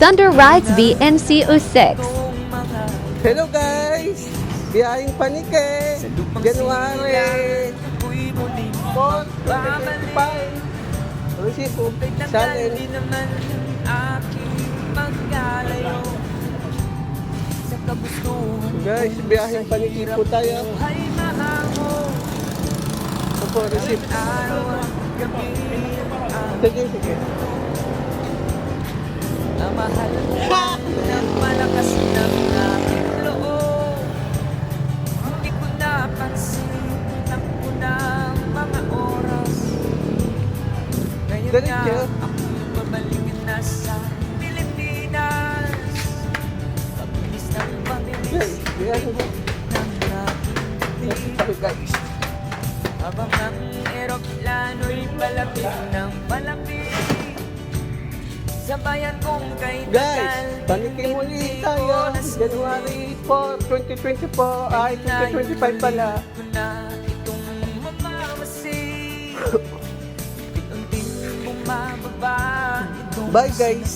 Thunder Rides VNC06. Hello guys! Biyahing Panike! January 4, 2025. Receive po. Challenge. Guys, biyahing Panike po tayo. Ito po, receive. Sige. Mahal ka ng malakas ng aking loob. Hindi ko napansin ang unang mga oras. Ngayon nga ako'y babalik na sa Pilipinas. Pabilis ng pabilis ng aking guys. habang ang eroplano'y palapit ng palapit sa bayan kong kay Guys, Panike muli tayo. January 4, 2024. Ay, 2025 pala. na itong mamamasid. Unting bumababa itong Bye guys.